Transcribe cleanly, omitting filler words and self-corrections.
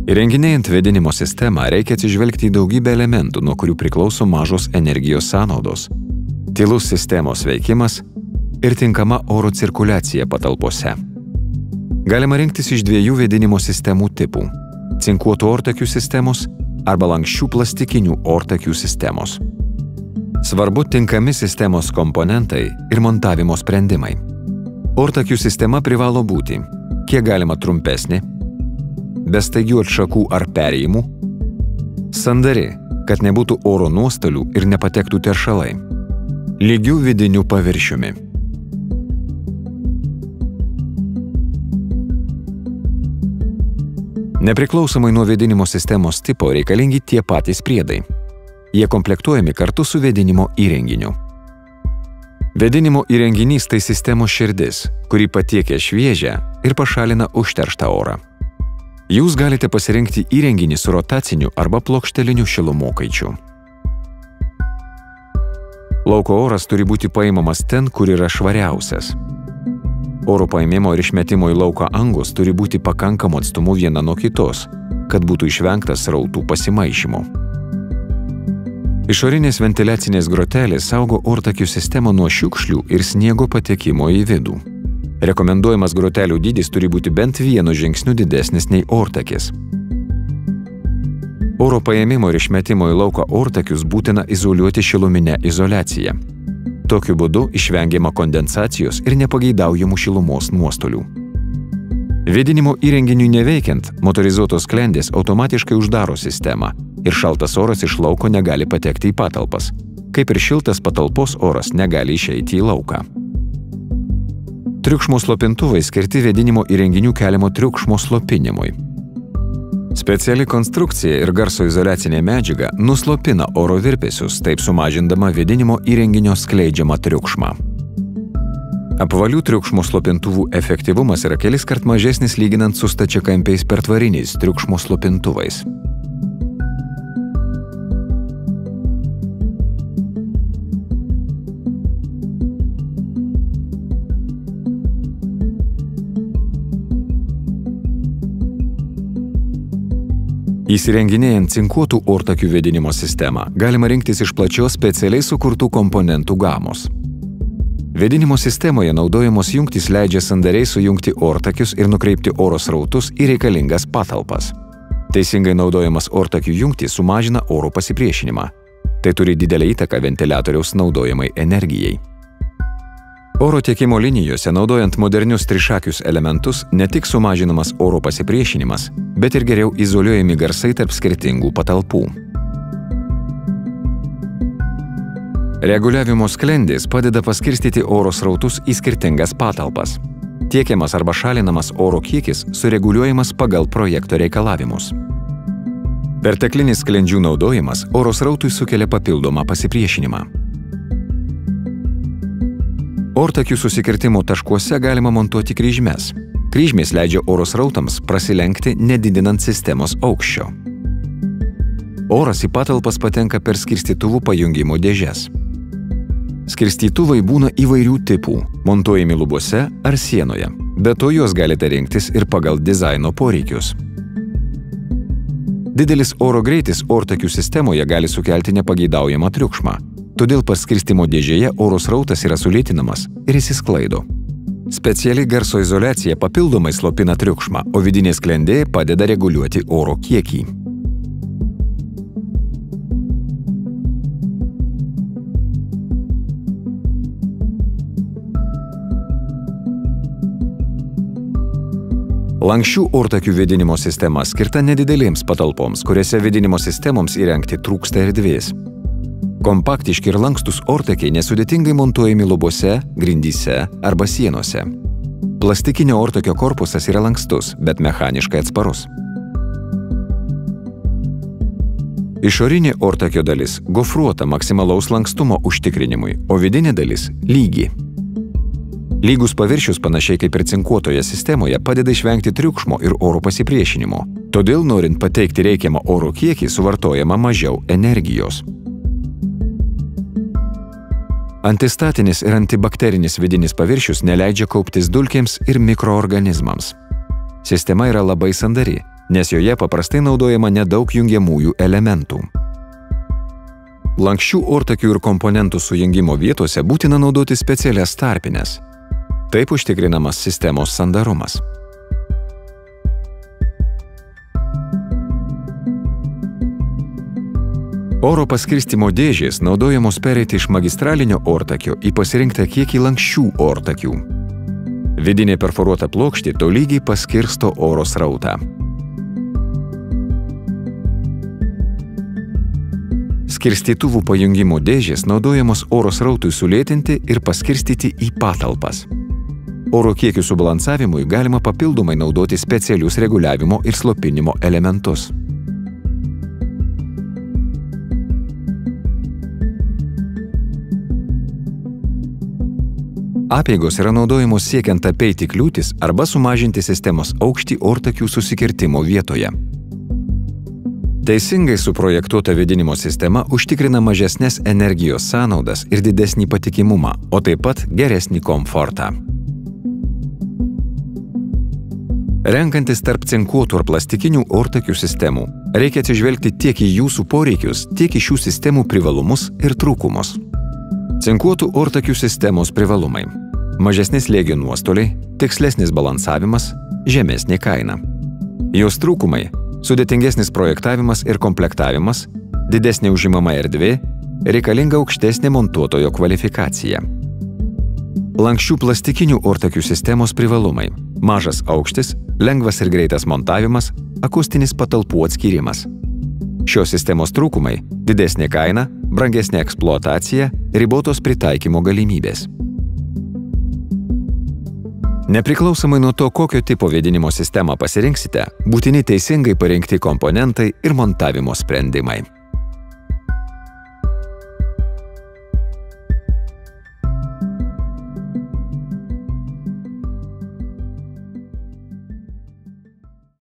Įrenginėjant vėdinimo sistemą reikia atsižvelgti į daugybę elementų, nuo kurių priklauso mažos energijos sąnaudos, tylus sistemos veikimas ir tinkama oro cirkuliacija patalpose. Galima rinktis iš 2 vėdinimo sistemų tipų – cinkuotų ortakių sistemos arba lanksčių plastikinių ortakių sistemos. Svarbu tinkami sistemos komponentai ir montavimo sprendimai. Ortakių sistema privalo būti kiek galima trumpesnė, be staigių atšakų ar perėjimų, sandari, kad nebūtų oro nuostolių ir nepatektų teršalai, lygių vidinių paviršiumi. Nepriklausomai nuo vėdinimo sistemos tipo reikalingi tie patys priedai. Jie komplektuojami kartu su vėdinimo įrenginiu. Vėdinimo įrenginys tai sistemos širdis, kuri patiekia šviežią ir pašalina užterštą orą. Jūs galite pasirinkti įrenginį su rotaciniu arba plokšteliniu šilumokaičiu. Lauko oras turi būti paimamas ten, kur yra švariausias. Oro paėmimo ir išmetimo į lauką angos turi būti pakankamu atstumu viena nuo kitos, kad būtų išvengtas srautų pasimaišymo. Išorinės ventiliacinės grotelės saugo ortakių sistemą nuo šiukšlių ir sniego patekimo į vidų. Rekomenduojamas grotelių dydis turi būti bent 1 žingsniu didesnis nei ortakis. Oro paėmimo ir išmetimo į lauką ortakius būtina izoliuoti šiluminę izoliaciją. Tokiu būdu išvengiama kondensacijos ir nepageidaujamų šilumos nuostolių. Vėdinimo įrenginiui neveikiant, motorizuotos sklendės automatiškai uždaro sistemą ir šaltas oras iš lauko negali patekti į patalpas, kaip ir šiltas patalpos oras negali išeiti į lauką. Triukšmo slopintuvai skirti vėdinimo įrenginių keliamo triukšmo slopinimui. Speciali konstrukcija ir garso izoliacinė medžiaga nuslopina oro virpesius, taip sumažindama vėdinimo įrenginio skleidžiamą triukšmą. Apvalių triukšmo slopintuvų efektyvumas yra keliskart mažesnis lyginant su stačiakampiais pertvariniais triukšmo slopintuvais. Įsirenginėjant cinkuotų ortakių vėdinimo sistemą, galima rinktis iš plačios specialiai sukurtų komponentų gamos. Vėdinimo sistemoje naudojamos jungtys leidžia sandariai sujungti ortakius ir nukreipti oro srautus į reikalingas patalpas. Teisingai naudojamas ortakių jungtys sumažina oro pasipriešinimą. Tai turi didelę įtaką ventiliatoriaus naudojamai energijai. Oro tiekimo linijose, naudojant modernius trišakius elementus, ne tik sumažinamas oro pasipriešinimas, bet ir geriau izoliuojami garsai tarp skirtingų patalpų. Reguliavimo sklendės padeda paskirstyti oro srautus į skirtingas patalpas. Tiekiamas arba šalinamas oro kiekis sureguliuojamas pagal projekto reikalavimus. Perteklinis sklendžių naudojimas oro srautui sukelia papildomą pasipriešinimą. Ortakių susikirtimo taškuose galima montuoti kryžmes. Kryžmės leidžia oro srautams prasilenkti, nedidinant sistemos aukščio. Oras į patalpas patenka per skirstytuvų pajungimo dėžes. Skirstytuvai būna įvairių tipų, montuojami lubose ar sienoje, be to juos galite rinktis ir pagal dizaino poreikius. Didelis oro greitis ortakių sistemoje gali sukelti nepageidaujamą triukšmą. Todėl paskirstymo dėžėje oro srautas yra sulėtinamas ir išsisklaido. Speciali garso izoliacija papildomai slopina triukšmą, o vidinė sklendė padeda reguliuoti oro kiekį. Lanksčių ortakių vėdinimo sistema skirta nedidelėms patalpoms, kuriuose vėdinimo sistemoms įrengti trūksta erdvės. Kompaktiški ir lankstus ortakiai nesudėtingai montuojami lubose, grindyse arba sienose. Plastikinio ortakio korpusas yra lankstus, bet mechaniškai atsparus. Išorinė ortakio dalis gofruota maksimalaus lankstumo užtikrinimui, o vidinė dalis lygi. Lygus paviršius panašiai kaip ir cinkuotoje sistemoje padeda išvengti triukšmo ir oro pasipriešinimo. Todėl, norint pateikti reikiamą oro kiekį, suvartojama mažiau energijos. Antistatinis ir antibakterinis vidinis paviršius neleidžia kauptis dulkėms ir mikroorganizmams. Sistema yra labai sandari, nes joje paprastai naudojama nedaug jungiamųjų elementų. Lanksčių ortakių ir komponentų sujungimo vietose būtina naudoti specialias tarpines. Taip užtikrinamas sistemos sandarumas. Oro paskirstymo dėžės naudojamos pereiti iš magistralinio ortakio į pasirinktą kiekį lanksčių ortakių. Vidinė perforuota plokštė tolygiai paskirsto oro srautą. Skirstytuvų pajungimo dėžės naudojamos oro srautui sulėtinti ir paskirstyti į patalpas. Oro kiekių subalansavimui galima papildomai naudoti specialius reguliavimo ir slopinimo elementus. Apeigos yra naudojamos siekiant apeiti kliūtis arba sumažinti sistemos aukštį ortakių susikirtimo vietoje. Teisingai suprojektuota vėdinimo sistema užtikrina mažesnes energijos sąnaudas ir didesnį patikimumą, o taip pat geresnį komfortą. Renkantis tarp cinkuotų ar plastikinių ortakių sistemų, reikia atsižvelgti tiek į jūsų poreikius, tiek į šių sistemų privalumus ir trūkumus. Cinkuotų ortakių sistemos privalumai. Mažesni slėgio nuostoliai, tikslesnis balansavimas, žemesnė kaina. Jos trūkumai – sudėtingesnis projektavimas ir komplektavimas, didesnė užimama erdvė, reikalinga aukštesnė montuotojo kvalifikacija. Lanksčių plastikinių ortakių sistemos privalumai – mažas aukštis, lengvas ir greitas montavimas, akustinis patalpų atskyrimas. Šios sistemos trūkumai – didesnė kaina, brangesnė eksploatacija, ribotos pritaikymo galimybės. Nepriklausomai nuo to, kokio tipo vėdinimo sistemą pasirinksite, būtini teisingai parinkti komponentai ir montavimo sprendimai.